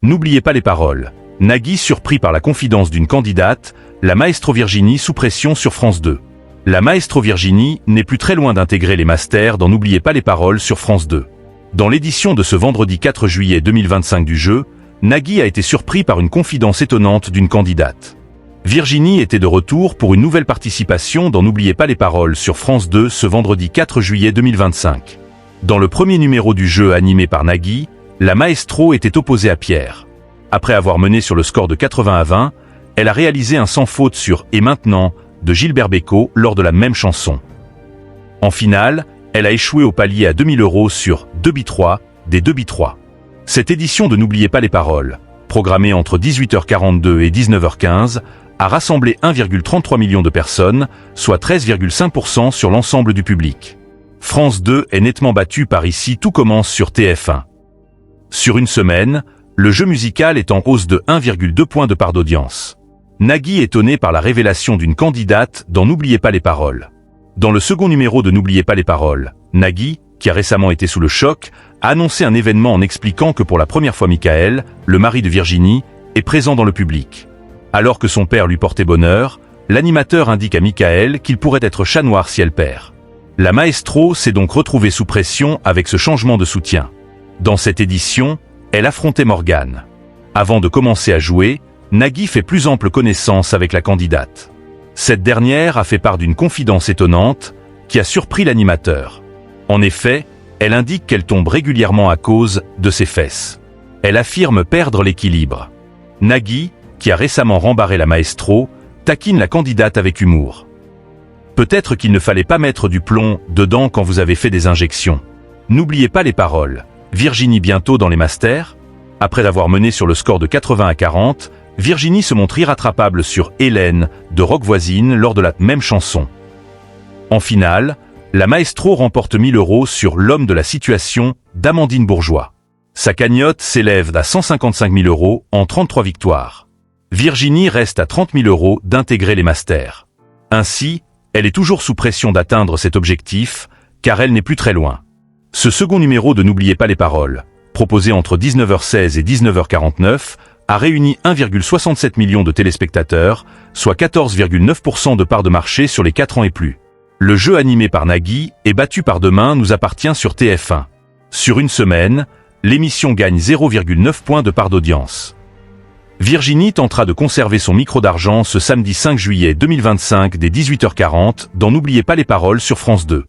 N'oubliez pas les paroles. Nagui surpris par la confidence d'une candidate, la Maestro Virginie sous pression sur France 2. La Maestro Virginie n'est plus très loin d'intégrer les masters dans N'oubliez pas les paroles sur France 2. Dans l'édition de ce vendredi 4 juillet 2025 du jeu, Nagui a été surpris par une confidence étonnante d'une candidate. Virginie était de retour pour une nouvelle participation dans N'oubliez pas les paroles sur France 2 ce vendredi 4 juillet 2025. Dans le premier numéro du jeu animé par Nagui, la Maestro était opposée à Pierre. Après avoir mené sur le score de 80-20, elle a réalisé un sans faute sur « Et maintenant » de Gilbert Bécaud lors de la même chanson. En finale, elle a échoué au palier à 2000 € sur « 2B3 » des 2B3. Cette édition de N'oubliez pas les paroles, programmée entre 18h42 et 19h15, a rassemblé 1,33 million de personnes, soit 13,5% sur l'ensemble du public. France 2 est nettement battue par Ici tout commence sur TF1. Sur une semaine, le jeu musical est en hausse de 1,2 points de part d'audience. Nagui étonné par la révélation d'une candidate dans N'oubliez pas les paroles. Dans le second numéro de N'oubliez pas les paroles, Nagui, qui a récemment été sous le choc, a annoncé un événement en expliquant que pour la première fois Michael, le mari de Virginie, est présent dans le public. Alors que son père lui portait bonheur, l'animateur indique à Michael qu'il pourrait être chat noir si elle perd. La Maestro s'est donc retrouvée sous pression avec ce changement de soutien. Dans cette édition, elle affrontait Morgane. Avant de commencer à jouer, Nagui fait plus ample connaissance avec la candidate. Cette dernière a fait part d'une confidence étonnante qui a surpris l'animateur. En effet, elle indique qu'elle tombe régulièrement à cause de ses fesses. Elle affirme perdre l'équilibre. Nagui, qui a récemment rembarré la Maestro, taquine la candidate avec humour. Peut-être qu'il ne fallait pas mettre du plomb dedans quand vous avez fait des injections. N'oubliez pas les paroles. Virginie bientôt dans les masters. Après avoir mené sur le score de 80-40, Virginie se montre irrattrapable sur Hélène de Rock Voisine lors de la même chanson. En finale, la Maestro remporte 1000 € sur L'homme de la situation d'Amandine Bourgeois. Sa cagnotte s'élève à 155 000 € en 33 victoires. Virginie reste à 30 000 € d'intégrer les masters. Ainsi, elle est toujours sous pression d'atteindre cet objectif, car elle n'est plus très loin. Ce second numéro de N'oubliez pas les paroles, proposé entre 19h16 et 19h49, a réuni 1,67 million de téléspectateurs, soit 14,9% de part de marché sur les 4 ans et plus. Le jeu animé par Nagui est battu par Demain nous appartient sur TF1. Sur une semaine, l'émission gagne 0,9 points de part d'audience. Virginie tentera de conserver son micro d'argent ce samedi 5 juillet 2025 dès 18h40 dans N'oubliez pas les paroles sur France 2.